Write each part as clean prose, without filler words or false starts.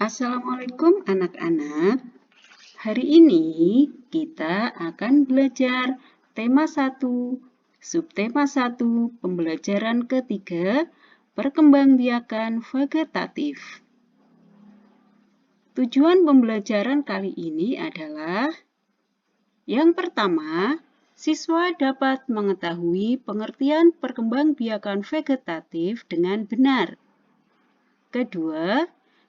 Assalamualaikum anak-anak. Hari ini kita akan belajar tema 1, subtema 1, pembelajaran ketiga, perkembangbiakan vegetatif. Tujuan pembelajaran kali ini adalah yang pertama, siswa dapat mengetahui pengertian perkembangbiakan vegetatif dengan benar. Kedua,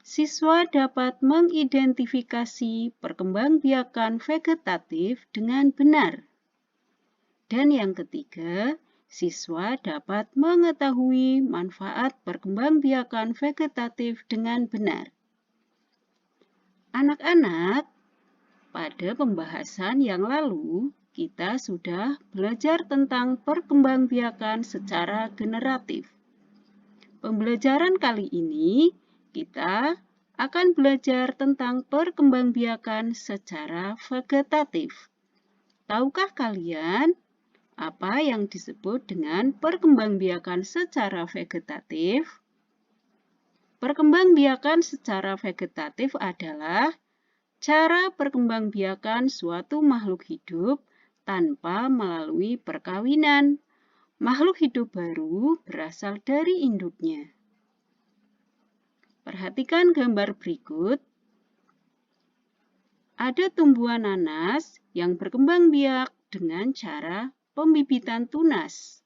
siswa dapat mengidentifikasi perkembangbiakan vegetatif dengan benar. Dan yang ketiga, siswa dapat mengetahui manfaat perkembangbiakan vegetatif dengan benar. Anak-anak, pada pembahasan yang lalu, kita sudah belajar tentang perkembangbiakan secara generatif. Pembelajaran kali ini, kita akan belajar tentang perkembangbiakan secara vegetatif. Tahukah kalian apa yang disebut dengan perkembangbiakan secara vegetatif? Perkembangbiakan secara vegetatif adalah cara perkembangbiakan suatu makhluk hidup tanpa melalui perkawinan. Makhluk hidup baru berasal dari induknya. Perhatikan gambar berikut. Ada tumbuhan nanas yang berkembang biak dengan cara pembibitan tunas.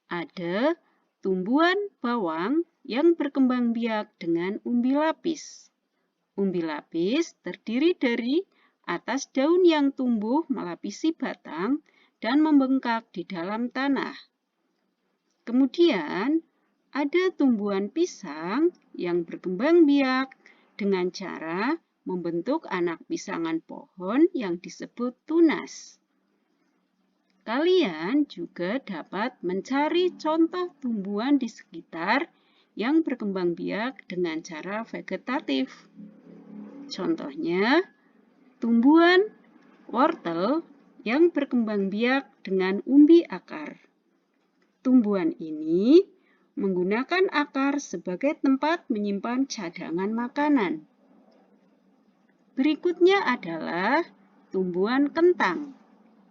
Ada tumbuhan bawang yang berkembang biak dengan umbi lapis. Umbi lapis terdiri dari atas daun yang tumbuh melapisi batang dan membengkak di dalam tanah. Kemudian, ada tumbuhan pisang yang berkembang biak dengan cara membentuk anak pisangan pohon yang disebut tunas. Kalian juga dapat mencari contoh tumbuhan di sekitar yang berkembang biak dengan cara vegetatif. Contohnya, tumbuhan wortel yang berkembang biak dengan umbi akar. Tumbuhan ini menggunakan akar sebagai tempat menyimpan cadangan makanan. Berikutnya adalah tumbuhan kentang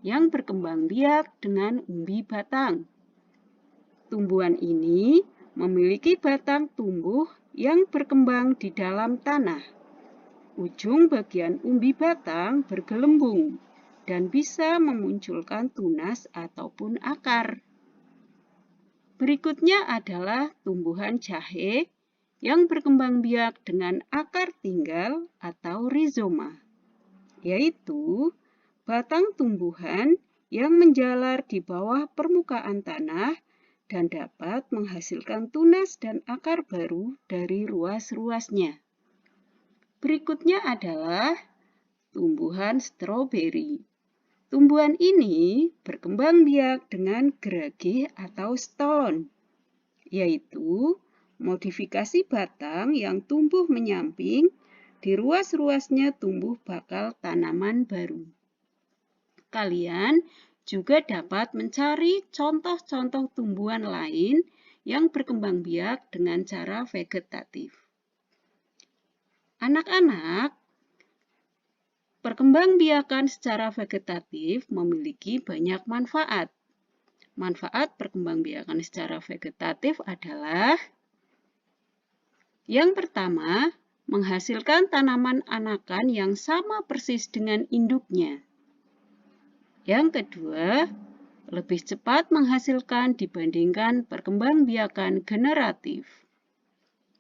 yang berkembang biak dengan umbi batang. Tumbuhan ini memiliki batang tumbuh yang berkembang di dalam tanah. Ujung bagian umbi batang bergelembung dan bisa memunculkan tunas ataupun akar. Berikutnya adalah tumbuhan jahe yang berkembang biak dengan akar tinggal atau rizoma, yaitu batang tumbuhan yang menjalar di bawah permukaan tanah dan dapat menghasilkan tunas dan akar baru dari ruas-ruasnya. Berikutnya adalah tumbuhan stroberi. Tumbuhan ini berkembang biak dengan geragih atau stolon, yaitu modifikasi batang yang tumbuh menyamping, di ruas-ruasnya tumbuh bakal tanaman baru. Kalian juga dapat mencari contoh-contoh tumbuhan lain yang berkembang biak dengan cara vegetatif. Anak-anak, perkembangbiakan secara vegetatif memiliki banyak manfaat. Manfaat perkembangbiakan secara vegetatif adalah yang pertama, menghasilkan tanaman anakan yang sama persis dengan induknya. Yang kedua, lebih cepat menghasilkan dibandingkan perkembangbiakan generatif.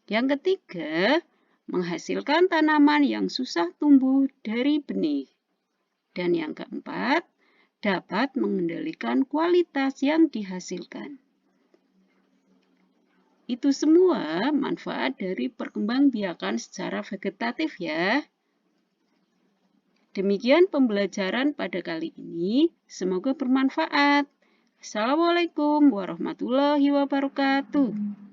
Yang ketiga, menghasilkan tanaman yang susah tumbuh dari benih. Dan yang keempat, dapat mengendalikan kualitas yang dihasilkan. Itu semua manfaat dari perkembangbiakan secara vegetatif ya. Demikian pembelajaran pada kali ini. Semoga bermanfaat. Assalamualaikum warahmatullahi wabarakatuh.